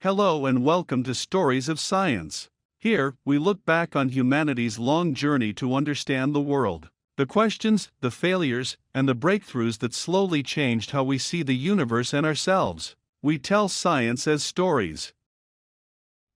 Hello and welcome to Stories of Science. Here, we look back on humanity's long journey to understand the world. The questions, the failures, and the breakthroughs that slowly changed how we see the universe and ourselves. We tell science as stories.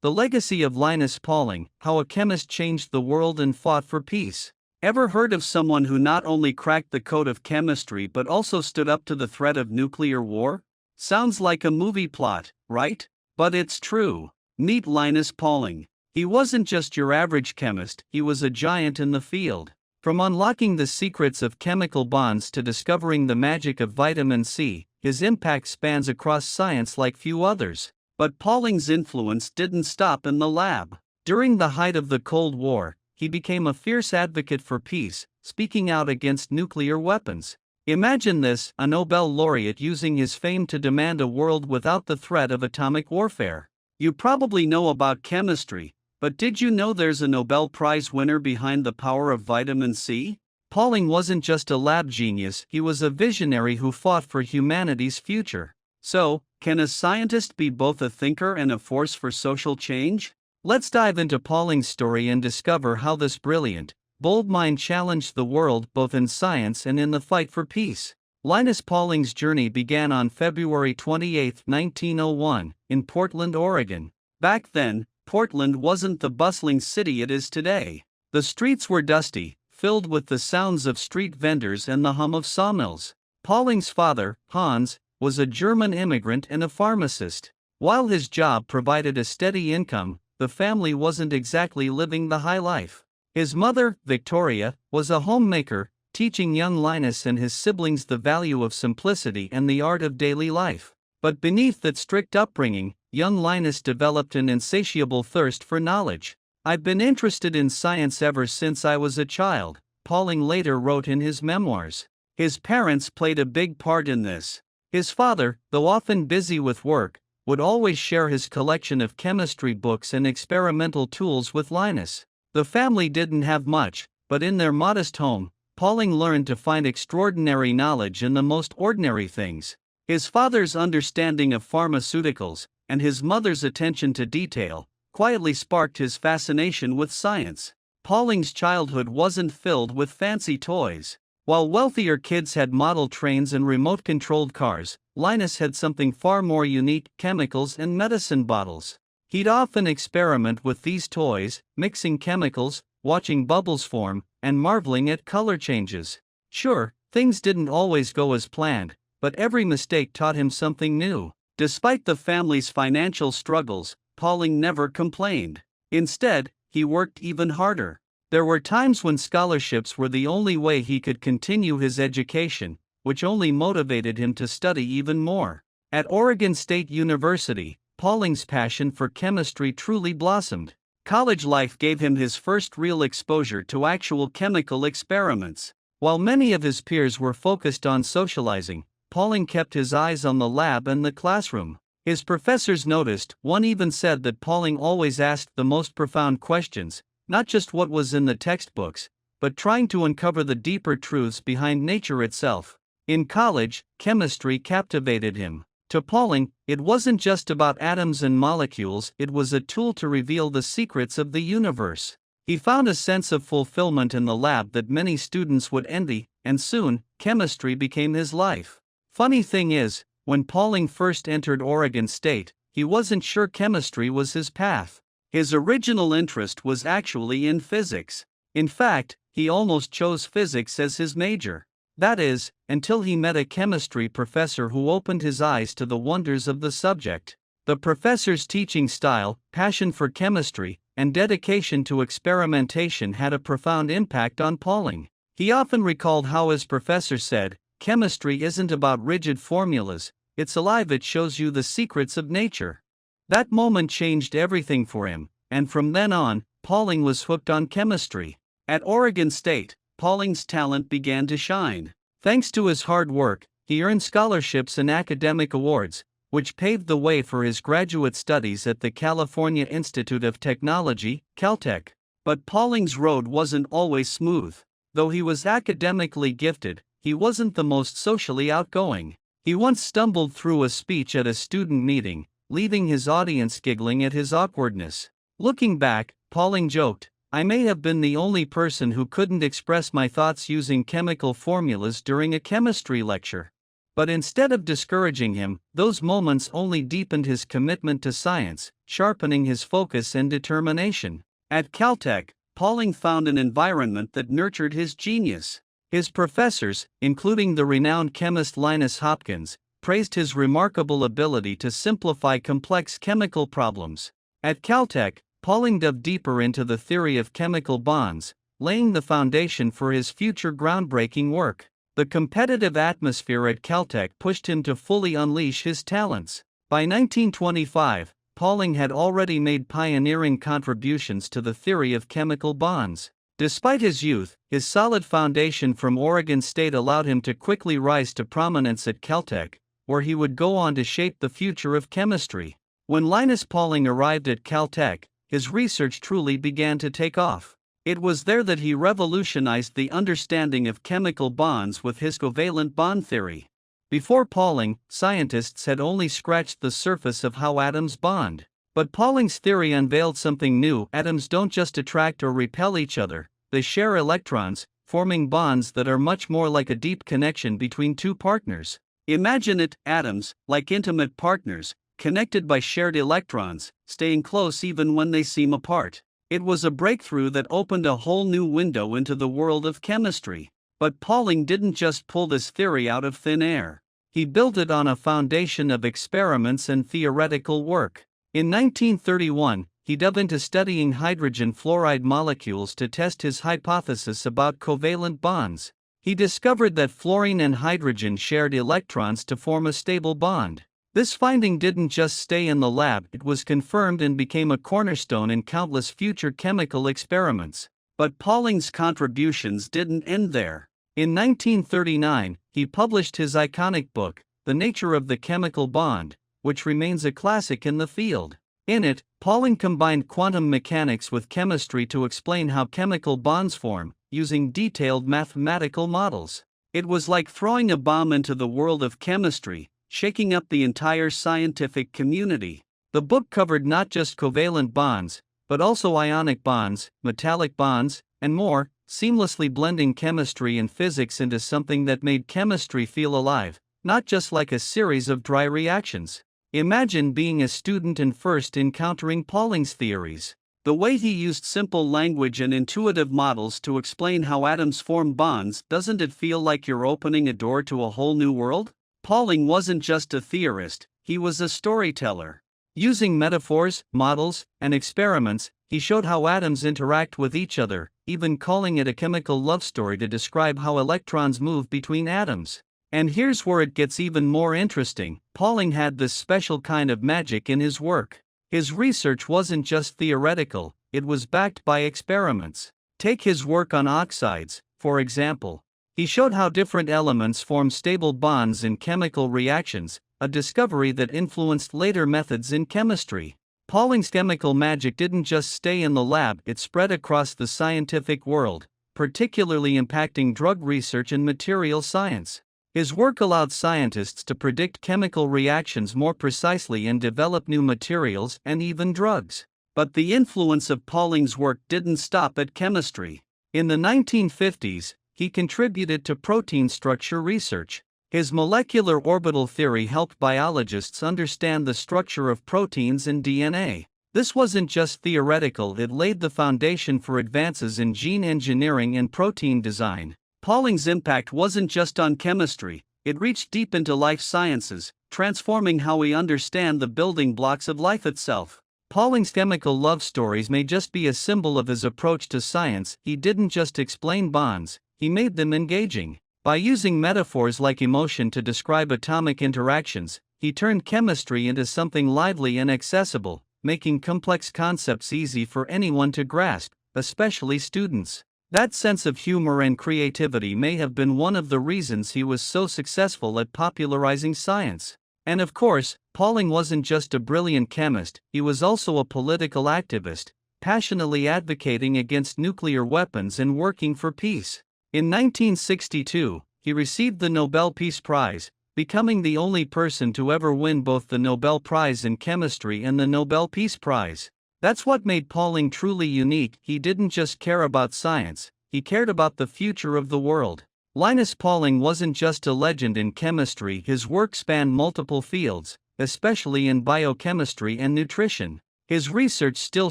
The legacy of Linus Pauling, how a chemist changed the world and fought for peace. Ever heard of someone who not only cracked the code of chemistry but also stood up to the threat of nuclear war? Sounds like a movie plot, right? But it's true. Meet Linus Pauling. He wasn't just your average chemist, he was a giant in the field. From unlocking the secrets of chemical bonds to discovering the magic of vitamin C, his impact spans across science like few others. But Pauling's influence didn't stop in the lab. During the height of the Cold War, he became a fierce advocate for peace, speaking out against nuclear weapons. Imagine this, a Nobel laureate using his fame to demand a world without the threat of atomic warfare. You probably know about chemistry, but did you know there's a Nobel Prize winner behind the power of vitamin C? Pauling wasn't just a lab genius, he was a visionary who fought for humanity's future. So, can a scientist be both a thinker and a force for social change? Let's dive into Pauling's story and discover how this brilliant, bold mind challenged the world both in science and in the fight for peace. Linus Pauling's journey began on February 28, 1901, in Portland, Oregon. Back then, Portland wasn't the bustling city it is today. The streets were dusty, filled with the sounds of street vendors and the hum of sawmills. Pauling's father, Hans, was a German immigrant and a pharmacist. While his job provided a steady income, the family wasn't exactly living the high life. His mother, Victoria, was a homemaker, teaching young Linus and his siblings the value of simplicity and the art of daily life. But beneath that strict upbringing, young Linus developed an insatiable thirst for knowledge. "I've been interested in science ever since I was a child," Pauling later wrote in his memoirs. His parents played a big part in this. His father, though often busy with work, would always share his collection of chemistry books and experimental tools with Linus. The family didn't have much, but in their modest home, Pauling learned to find extraordinary knowledge in the most ordinary things. His father's understanding of pharmaceuticals, and his mother's attention to detail, quietly sparked his fascination with science. Pauling's childhood wasn't filled with fancy toys. While wealthier kids had model trains and remote-controlled cars, Linus had something far more unique: chemicals and medicine bottles. He'd often experiment with these toys, mixing chemicals, watching bubbles form, and marveling at color changes. Sure, things didn't always go as planned, but every mistake taught him something new. Despite the family's financial struggles, Pauling never complained. Instead, he worked even harder. There were times when scholarships were the only way he could continue his education, which only motivated him to study even more. At Oregon State University, Pauling's passion for chemistry truly blossomed. College life gave him his first real exposure to actual chemical experiments. While many of his peers were focused on socializing, Pauling kept his eyes on the lab and the classroom. His professors noticed, one even said that Pauling always asked the most profound questions, not just what was in the textbooks, but trying to uncover the deeper truths behind nature itself. In college, chemistry captivated him. To Pauling, it wasn't just about atoms and molecules, it was a tool to reveal the secrets of the universe. He found a sense of fulfillment in the lab that many students would envy, and soon, chemistry became his life. Funny thing is, when Pauling first entered Oregon State, he wasn't sure chemistry was his path. His original interest was actually in physics. In fact, he almost chose physics as his major. That is, until he met a chemistry professor who opened his eyes to the wonders of the subject. The professor's teaching style, passion for chemistry, and dedication to experimentation had a profound impact on Pauling. He often recalled how his professor said, "Chemistry isn't about rigid formulas, it's alive, it shows you the secrets of nature." That moment changed everything for him, and from then on, Pauling was hooked on chemistry. At Oregon State, Pauling's talent began to shine. Thanks to his hard work, he earned scholarships and academic awards, which paved the way for his graduate studies at the California Institute of Technology, Caltech. But Pauling's road wasn't always smooth. Though he was academically gifted, he wasn't the most socially outgoing. He once stumbled through a speech at a student meeting, leaving his audience giggling at his awkwardness. Looking back, Pauling joked, "I may have been the only person who couldn't express my thoughts using chemical formulas during a chemistry lecture." But instead of discouraging him, those moments only deepened his commitment to science, sharpening his focus and determination. At Caltech, Pauling found an environment that nurtured his genius. His professors, including the renowned chemist Linus Hopkins, praised his remarkable ability to simplify complex chemical problems. At Caltech, Pauling dove deeper into the theory of chemical bonds, laying the foundation for his future groundbreaking work. The competitive atmosphere at Caltech pushed him to fully unleash his talents. By 1925, Pauling had already made pioneering contributions to the theory of chemical bonds. Despite his youth, his solid foundation from Oregon State allowed him to quickly rise to prominence at Caltech, where he would go on to shape the future of chemistry. When Linus Pauling arrived at Caltech, his research truly began to take off. It was there that he revolutionized the understanding of chemical bonds with his covalent bond theory. Before Pauling, scientists had only scratched the surface of how atoms bond. But Pauling's theory unveiled something new. Atoms don't just attract or repel each other, they share electrons, forming bonds that are much more like a deep connection between two partners. Imagine it, atoms, like intimate partners, connected by shared electrons, staying close even when they seem apart. It was a breakthrough that opened a whole new window into the world of chemistry. But Pauling didn't just pull this theory out of thin air. He built it on a foundation of experiments and theoretical work. In 1931, he dove into studying hydrogen fluoride molecules to test his hypothesis about covalent bonds. He discovered that fluorine and hydrogen shared electrons to form a stable bond. This finding didn't just stay in the lab, it was confirmed and became a cornerstone in countless future chemical experiments. But Pauling's contributions didn't end there. In 1939, he published his iconic book, The Nature of the Chemical Bond, which remains a classic in the field. In it, Pauling combined quantum mechanics with chemistry to explain how chemical bonds form, using detailed mathematical models. It was like throwing a bomb into the world of chemistry, shaking up the entire scientific community. The book covered not just covalent bonds, but also ionic bonds, metallic bonds, and more, seamlessly blending chemistry and physics into something that made chemistry feel alive, not just like a series of dry reactions. Imagine being a student and first encountering Pauling's theories. The way he used simple language and intuitive models to explain how atoms form bonds, doesn't it feel like you're opening a door to a whole new world? Pauling wasn't just a theorist, he was a storyteller. Using metaphors, models, and experiments, he showed how atoms interact with each other, even calling it a chemical love story to describe how electrons move between atoms. And here's where it gets even more interesting. Pauling had this special kind of magic in his work. His research wasn't just theoretical, it was backed by experiments. Take his work on oxides, for example. He showed how different elements form stable bonds in chemical reactions, a discovery that influenced later methods in chemistry. Pauling's chemical magic didn't just stay in the lab, it spread across the scientific world, particularly impacting drug research and material science. His work allowed scientists to predict chemical reactions more precisely and develop new materials and even drugs. But the influence of Pauling's work didn't stop at chemistry. In the 1950s, he contributed to protein structure research. His molecular orbital theory helped biologists understand the structure of proteins and DNA. This wasn't just theoretical, it laid the foundation for advances in gene engineering and protein design. Pauling's impact wasn't just on chemistry, it reached deep into life sciences, transforming how we understand the building blocks of life itself. Pauling's chemical love stories may just be a symbol of his approach to science. He didn't just explain bonds, he made them engaging. By using metaphors like emotion to describe atomic interactions, he turned chemistry into something lively and accessible, making complex concepts easy for anyone to grasp, especially students. That sense of humor and creativity may have been one of the reasons he was so successful at popularizing science. And of course, Pauling wasn't just a brilliant chemist, he was also a political activist, passionately advocating against nuclear weapons and working for peace. In 1962, he received the Nobel Peace Prize, becoming the only person to ever win both the Nobel Prize in Chemistry and the Nobel Peace Prize. That's what made Pauling truly unique. He didn't just care about science, he cared about the future of the world. Linus Pauling wasn't just a legend in chemistry, his work spanned multiple fields, especially in biochemistry and nutrition. His research still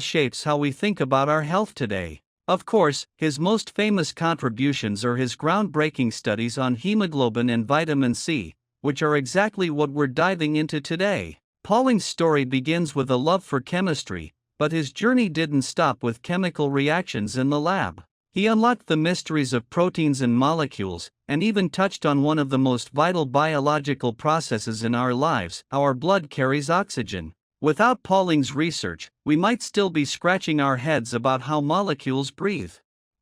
shapes how we think about our health today. Of course, his most famous contributions are his groundbreaking studies on hemoglobin and vitamin C, which are exactly what we're diving into today. Pauling's story begins with a love for chemistry, but his journey didn't stop with chemical reactions in the lab. He unlocked the mysteries of proteins and molecules, and even touched on one of the most vital biological processes in our lives: how our blood carries oxygen. Without Pauling's research, we might still be scratching our heads about how molecules breathe.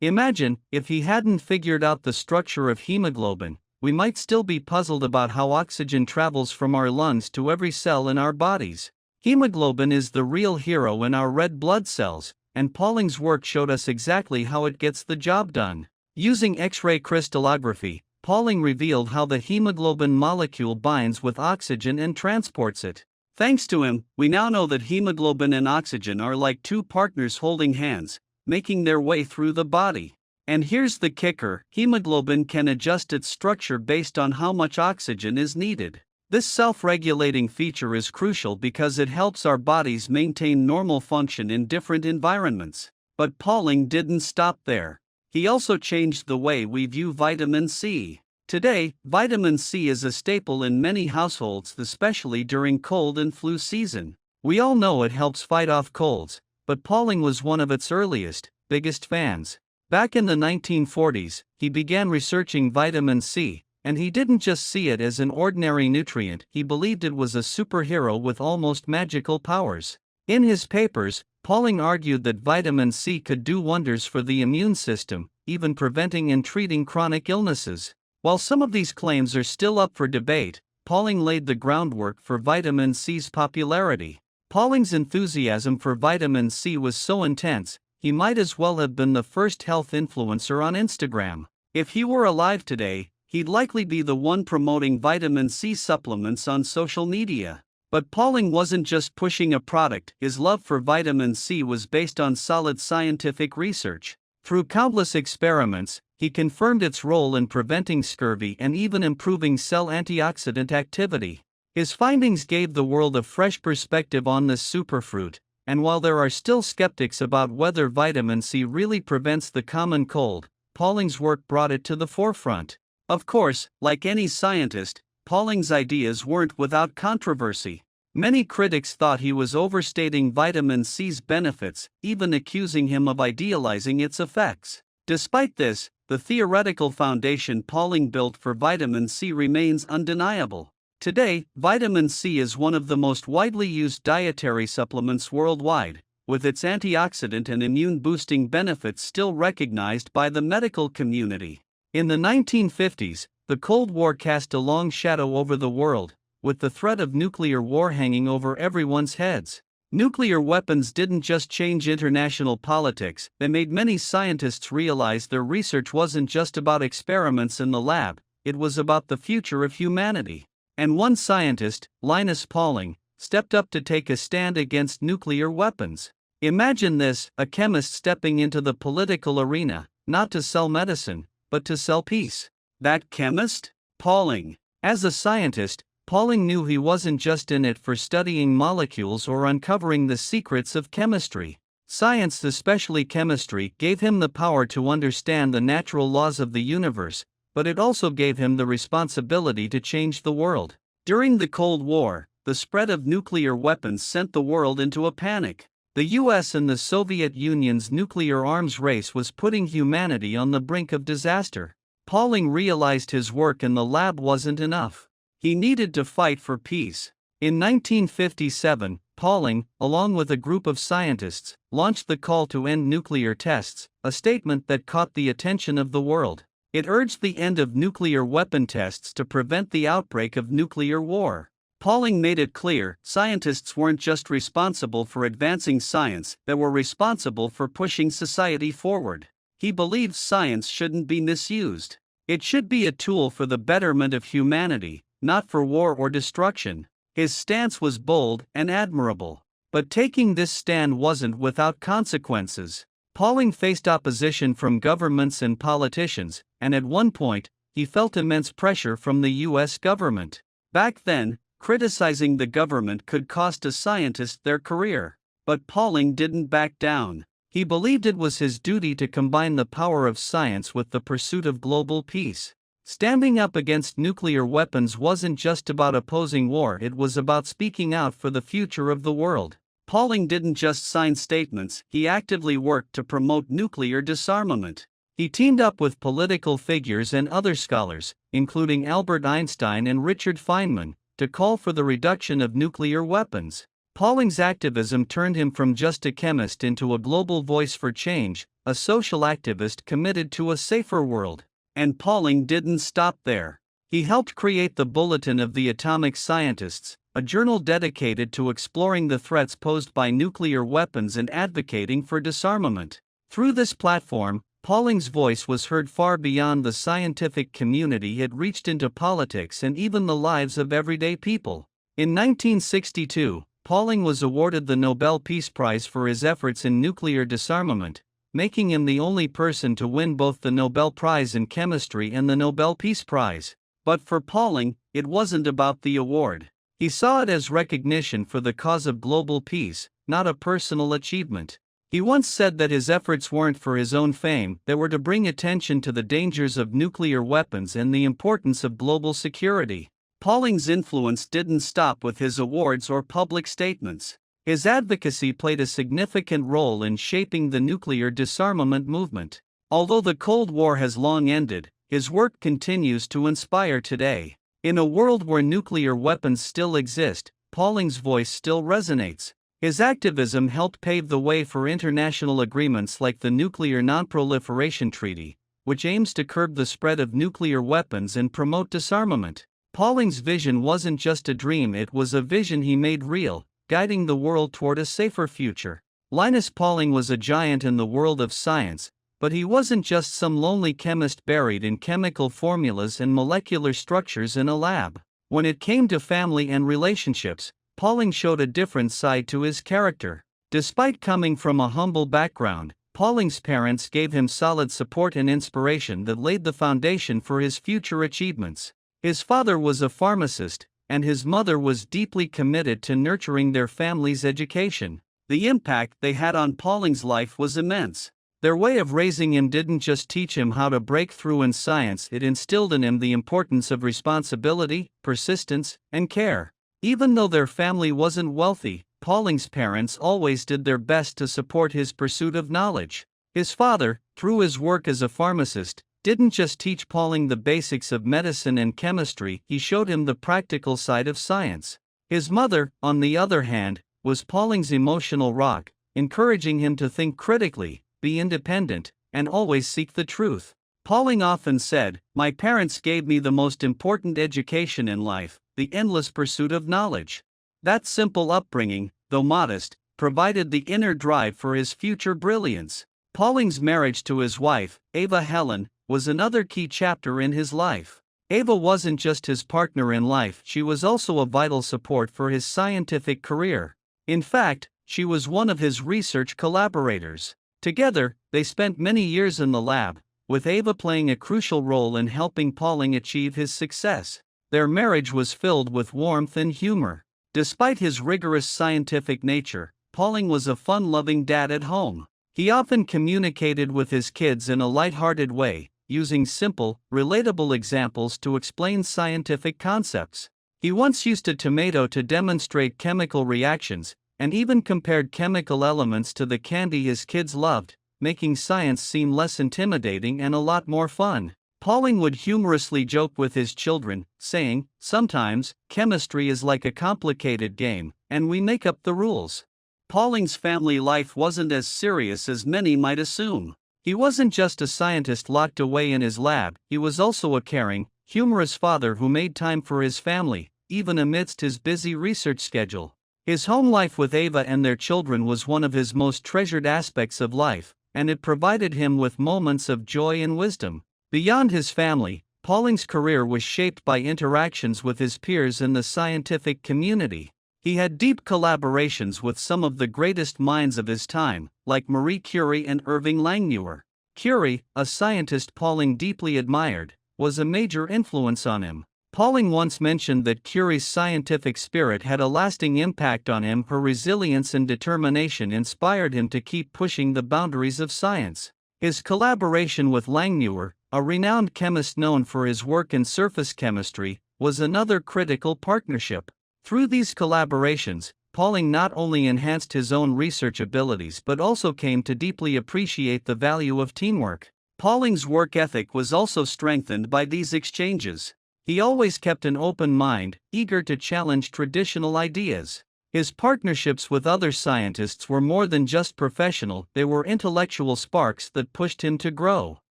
Imagine, if he hadn't figured out the structure of hemoglobin, we might still be puzzled about how oxygen travels from our lungs to every cell in our bodies. Hemoglobin is the real hero in our red blood cells, and Pauling's work showed us exactly how it gets the job done. Using X-ray crystallography, Pauling revealed how the hemoglobin molecule binds with oxygen and transports it. Thanks to him, we now know that hemoglobin and oxygen are like two partners holding hands, making their way through the body. And here's the kicker: hemoglobin can adjust its structure based on how much oxygen is needed. This self-regulating feature is crucial because it helps our bodies maintain normal function in different environments. But Pauling didn't stop there. He also changed the way we view vitamin C. Today, vitamin C is a staple in many households, especially during cold and flu season. We all know it helps fight off colds, but Pauling was one of its earliest, biggest fans. Back in the 1940s, he began researching vitamin C, and he didn't just see it as an ordinary nutrient, he believed it was a superhero with almost magical powers. In his papers, Pauling argued that vitamin C could do wonders for the immune system, even preventing and treating chronic illnesses. While some of these claims are still up for debate, Pauling laid the groundwork for vitamin C's popularity. Pauling's enthusiasm for vitamin C was so intense, he might as well have been the first health influencer on Instagram. If he were alive today, he'd likely be the one promoting vitamin C supplements on social media. But Pauling wasn't just pushing a product, his love for vitamin C was based on solid scientific research. Through countless experiments, he confirmed its role in preventing scurvy and even improving cell antioxidant activity. His findings gave the world a fresh perspective on this superfruit, and while there are still skeptics about whether vitamin C really prevents the common cold, Pauling's work brought it to the forefront. Of course, like any scientist, Pauling's ideas weren't without controversy. Many critics thought he was overstating vitamin C's benefits, even accusing him of idealizing its effects. Despite this, the theoretical foundation Pauling built for vitamin C remains undeniable. Today, vitamin C is one of the most widely used dietary supplements worldwide, with its antioxidant and immune-boosting benefits still recognized by the medical community. In the 1950s, the Cold War cast a long shadow over the world, with the threat of nuclear war hanging over everyone's heads. Nuclear weapons didn't just change international politics, they made many scientists realize their research wasn't just about experiments in the lab, it was about the future of humanity. And one scientist, Linus Pauling, stepped up to take a stand against nuclear weapons. Imagine this: a chemist stepping into the political arena, not to sell medicine, but to sell peace. That chemist? Pauling. As a scientist, Pauling knew he wasn't just in it for studying molecules or uncovering the secrets of chemistry. Science, especially chemistry, gave him the power to understand the natural laws of the universe, but it also gave him the responsibility to change the world. During the Cold War, the spread of nuclear weapons sent the world into a panic. The US and the Soviet Union's nuclear arms race was putting humanity on the brink of disaster. Pauling realized his work in the lab wasn't enough. He needed to fight for peace. In 1957, Pauling, along with a group of scientists, launched the call to end nuclear tests, a statement that caught the attention of the world. It urged the end of nuclear weapon tests to prevent the outbreak of nuclear war. Pauling made it clear, scientists weren't just responsible for advancing science, they were responsible for pushing society forward. He believed science shouldn't be misused. It should be a tool for the betterment of humanity, not for war or destruction. His stance was bold and admirable. But taking this stand wasn't without consequences. Pauling faced opposition from governments and politicians, and at one point, he felt immense pressure from the US government. Back then, criticizing the government could cost a scientist their career. But Pauling didn't back down. He believed it was his duty to combine the power of science with the pursuit of global peace. Standing up against nuclear weapons wasn't just about opposing war, it was about speaking out for the future of the world. Pauling didn't just sign statements, he actively worked to promote nuclear disarmament. He teamed up with political figures and other scholars, including Albert Einstein and Richard Feynman, to call for the reduction of nuclear weapons. Pauling's activism turned him from just a chemist into a global voice for change, a social activist committed to a safer world. And Pauling didn't stop there. He helped create the Bulletin of the Atomic Scientists, a journal dedicated to exploring the threats posed by nuclear weapons and advocating for disarmament. Through this platform, Pauling's voice was heard far beyond the scientific community. It reached into politics and even the lives of everyday people. In 1962, Pauling was awarded the Nobel Peace Prize for his efforts in nuclear disarmament, making him the only person to win both the Nobel Prize in Chemistry and the Nobel Peace Prize. But for Pauling, it wasn't about the award. He saw it as recognition for the cause of global peace, not a personal achievement. He once said that his efforts weren't for his own fame, they were to bring attention to the dangers of nuclear weapons and the importance of global security. Pauling's influence didn't stop with his awards or public statements. His advocacy played a significant role in shaping the nuclear disarmament movement. Although the Cold War has long ended, his work continues to inspire today. In a world where nuclear weapons still exist, Pauling's voice still resonates. His activism helped pave the way for international agreements like the Nuclear Non-Proliferation Treaty, which aims to curb the spread of nuclear weapons and promote disarmament. Pauling's vision wasn't just a dream, it was a vision he made real, guiding the world toward a safer future. Linus Pauling was a giant in the world of science, but he wasn't just some lonely chemist buried in chemical formulas and molecular structures in a lab. When it came to family and relationships, Pauling showed a different side to his character. Despite coming from a humble background, Pauling's parents gave him solid support and inspiration that laid the foundation for his future achievements. His father was a pharmacist, and his mother was deeply committed to nurturing their family's education. The impact they had on Pauling's life was immense. Their way of raising him didn't just teach him how to break through in science, it instilled in him the importance of responsibility, persistence, and care. Even though their family wasn't wealthy, Pauling's parents always did their best to support his pursuit of knowledge. His father, through his work as a pharmacist, didn't just teach Pauling the basics of medicine and chemistry, he showed him the practical side of science. His mother, on the other hand, was Pauling's emotional rock, encouraging him to think critically, be independent, and always seek the truth. Pauling often said, "My parents gave me the most important education in life, the endless pursuit of knowledge." That simple upbringing, though modest, provided the inner drive for his future brilliance. Pauling's marriage to his wife, Ava Helen, was another key chapter in his life. Ava wasn't just his partner in life, she was also a vital support for his scientific career. In fact, she was one of his research collaborators. Together, they spent many years in the lab, with Ava playing a crucial role in helping Pauling achieve his success. Their marriage was filled with warmth and humor. Despite his rigorous scientific nature, Pauling was a fun-loving dad at home. He often communicated with his kids in a light-hearted way, using simple, relatable examples to explain scientific concepts. He once used a tomato to demonstrate chemical reactions, and even compared chemical elements to the candy his kids loved, making science seem less intimidating and a lot more fun. Pauling would humorously joke with his children, saying, "Sometimes, chemistry is like a complicated game, and we make up the rules." Pauling's family life wasn't as serious as many might assume. He wasn't just a scientist locked away in his lab, he was also a caring, humorous father who made time for his family, even amidst his busy research schedule. His home life with Ava and their children was one of his most treasured aspects of life, and it provided him with moments of joy and wisdom. Beyond his family, Pauling's career was shaped by interactions with his peers in the scientific community. He had deep collaborations with some of the greatest minds of his time, like Marie Curie and Irving Langmuir. Curie, a scientist Pauling deeply admired, was a major influence on him. Pauling once mentioned that Curie's scientific spirit had a lasting impact on him. Her resilience and determination inspired him to keep pushing the boundaries of science. His collaboration with Langmuir, a renowned chemist known for his work in surface chemistry, was another critical partnership. Through these collaborations, Pauling not only enhanced his own research abilities but also came to deeply appreciate the value of teamwork. Pauling's work ethic was also strengthened by these exchanges. He always kept an open mind, eager to challenge traditional ideas. His partnerships with other scientists were more than just professional, they were intellectual sparks that pushed him to grow.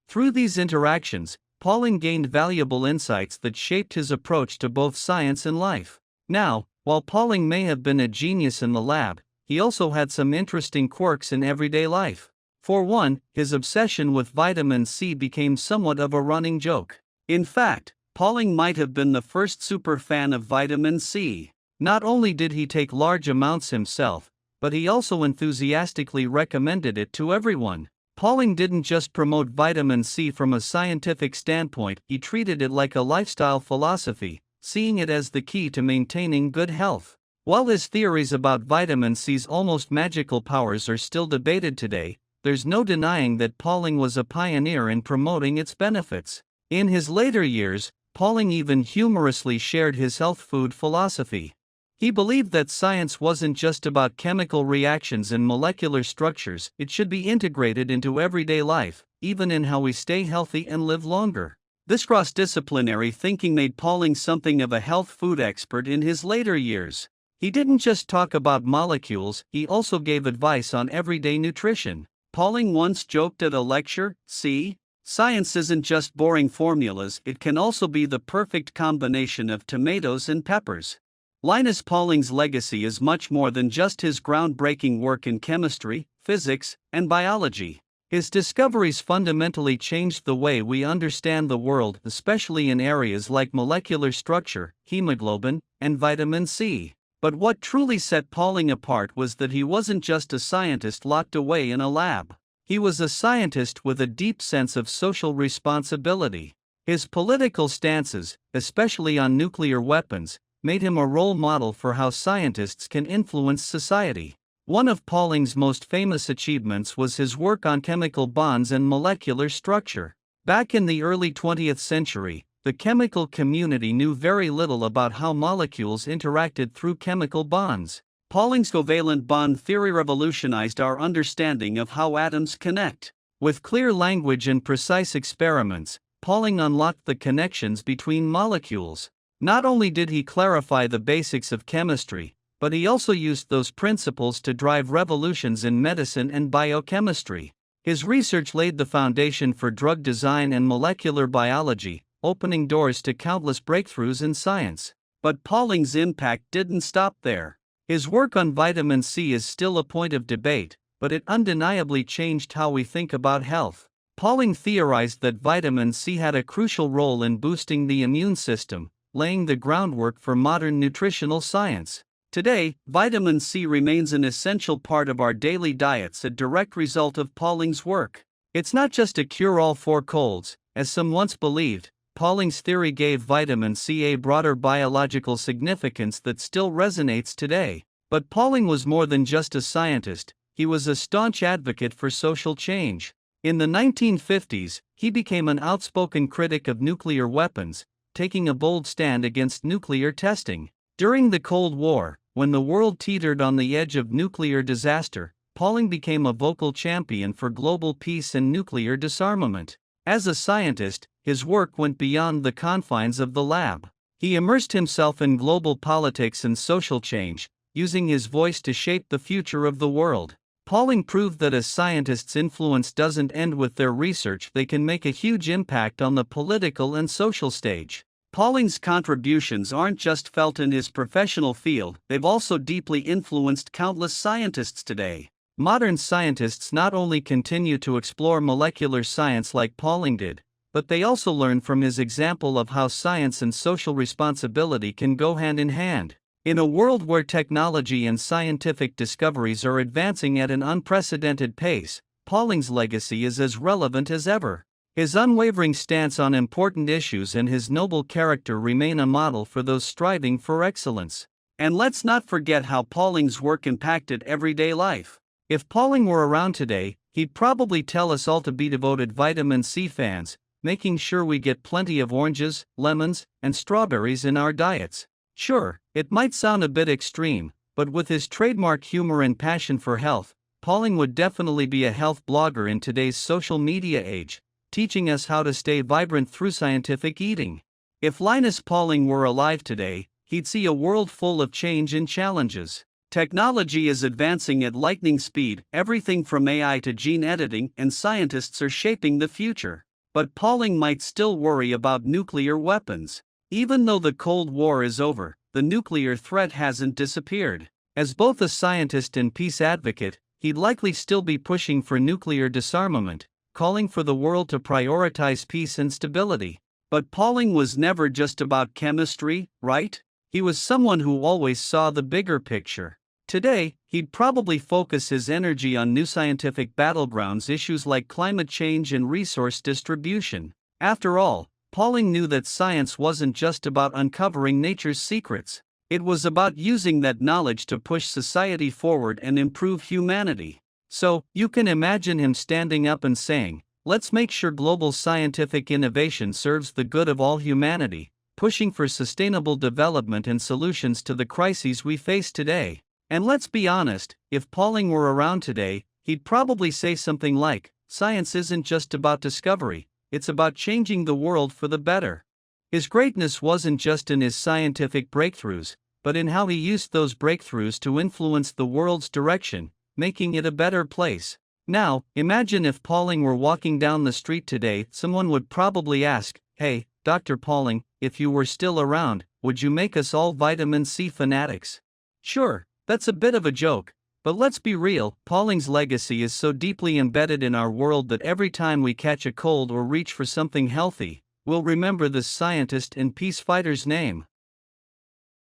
Through these interactions, Pauling gained valuable insights that shaped his approach to both science and life. Now, while Pauling may have been a genius in the lab, he also had some interesting quirks in everyday life. For one, his obsession with vitamin C became somewhat of a running joke. In fact, Pauling might have been the first superfan of vitamin C. Not only did he take large amounts himself, but he also enthusiastically recommended it to everyone. Pauling didn't just promote vitamin C from a scientific standpoint, he treated it like a lifestyle philosophy, seeing it as the key to maintaining good health. While his theories about vitamin C's almost magical powers are still debated today, there's no denying that Pauling was a pioneer in promoting its benefits. In his later years, Pauling even humorously shared his health food philosophy. He believed that science wasn't just about chemical reactions and molecular structures, it should be integrated into everyday life, even in how we stay healthy and live longer. This cross-disciplinary thinking made Pauling something of a health food expert in his later years. He didn't just talk about molecules, he also gave advice on everyday nutrition. Pauling once joked at a lecture, "See, science isn't just boring formulas, it can also be the perfect combination of tomatoes and peppers." Linus Pauling's legacy is much more than just his groundbreaking work in chemistry, physics, and biology. His discoveries fundamentally changed the way we understand the world, especially in areas like molecular structure, hemoglobin, and vitamin C. But what truly set Pauling apart was that he wasn't just a scientist locked away in a lab. He was a scientist with a deep sense of social responsibility. His political stances, especially on nuclear weapons, made him a role model for how scientists can influence society. One of Pauling's most famous achievements was his work on chemical bonds and molecular structure. Back in the early 20th century, the chemical community knew very little about how molecules interacted through chemical bonds. Pauling's covalent bond theory revolutionized our understanding of how atoms connect. With clear language and precise experiments, Pauling unlocked the connections between molecules. Not only did he clarify the basics of chemistry, but he also used those principles to drive revolutions in medicine and biochemistry. His research laid the foundation for drug design and molecular biology, opening doors to countless breakthroughs in science. But Pauling's impact didn't stop there. His work on vitamin C is still a point of debate, but it undeniably changed how we think about health. Pauling theorized that vitamin C had a crucial role in boosting the immune system, laying the groundwork for modern nutritional science. Today, vitamin C remains an essential part of our daily diets, a direct result of Pauling's work. It's not just a cure-all for colds, as some once believed. Pauling's theory gave vitamin C a broader biological significance that still resonates today. But Pauling was more than just a scientist, he was a staunch advocate for social change. In the 1950s, he became an outspoken critic of nuclear weapons, taking a bold stand against nuclear testing. During the Cold War, when the world teetered on the edge of nuclear disaster, Pauling became a vocal champion for global peace and nuclear disarmament. As a scientist, his work went beyond the confines of the lab. He immersed himself in global politics and social change, using his voice to shape the future of the world. Pauling proved that a scientist's influence doesn't end with their research, they can make a huge impact on the political and social stage. Pauling's contributions aren't just felt in his professional field, they've also deeply influenced countless scientists today. Modern scientists not only continue to explore molecular science like Pauling did, but they also learn from his example of how science and social responsibility can go hand in hand. In a world where technology and scientific discoveries are advancing at an unprecedented pace, Pauling's legacy is as relevant as ever. His unwavering stance on important issues and his noble character remain a model for those striving for excellence. And let's not forget how Pauling's work impacted everyday life. If Pauling were around today, he'd probably tell us all to be devoted vitamin C fans, making sure we get plenty of oranges, lemons, and strawberries in our diets. Sure, it might sound a bit extreme, but with his trademark humor and passion for health, Pauling would definitely be a health blogger in today's social media age, teaching us how to stay vibrant through scientific eating. If Linus Pauling were alive today, he'd see a world full of change and challenges. Technology is advancing at lightning speed, everything from AI to gene editing, and scientists are shaping the future. But Pauling might still worry about nuclear weapons. Even though the Cold War is over, the nuclear threat hasn't disappeared. As both a scientist and peace advocate, he'd likely still be pushing for nuclear disarmament, calling for the world to prioritize peace and stability. But Pauling was never just about chemistry, right? He was someone who always saw the bigger picture. Today, he'd probably focus his energy on new scientific battlegrounds, issues like climate change and resource distribution. After all, Pauling knew that science wasn't just about uncovering nature's secrets. It was about using that knowledge to push society forward and improve humanity. So, you can imagine him standing up and saying, "Let's make sure global scientific innovation serves the good of all humanity," pushing for sustainable development and solutions to the crises we face today. And let's be honest, if Pauling were around today, he'd probably say something like, "Science isn't just about discovery, it's about changing the world for the better." His greatness wasn't just in his scientific breakthroughs, but in how he used those breakthroughs to influence the world's direction, making it a better place. Now, imagine if Pauling were walking down the street today, someone would probably ask, "Hey, Dr. Pauling, if you were still around, would you make us all vitamin C fanatics?" Sure, that's a bit of a joke, but let's be real, Pauling's legacy is so deeply embedded in our world that every time we catch a cold or reach for something healthy, we'll remember this scientist and peace fighter's name.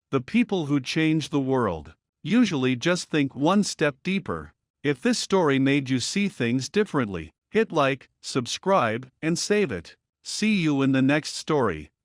The people who change the world usually just think one step deeper. If this story made you see things differently, hit like, subscribe, and save it. See you in the next story.